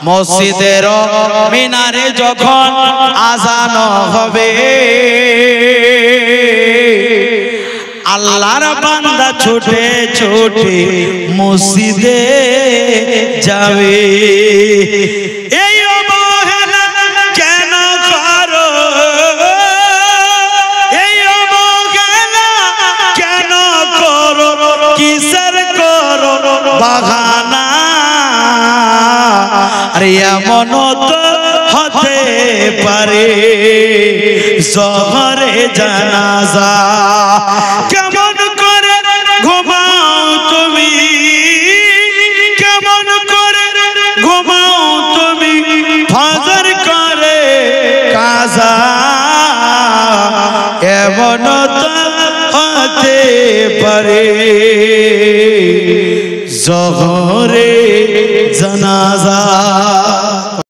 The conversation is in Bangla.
মসজিদের মিনারে যখন আজান হবে আল্লাহর বান্দা ছুটে ছুটে মসজিদে যাবে। এই অবহেলা কেন করো, এই অবহেলা কেন করো, কিসের করো বাহানা? আরে এমন তো হতে পারে জোহরে জানাজা। কেমন করে ঘুমাও তুমি, কেমন করে ঘুমাও তুমি, ফজর করে কাজা। এমন তো হতে পারে জোহরে জানাজা।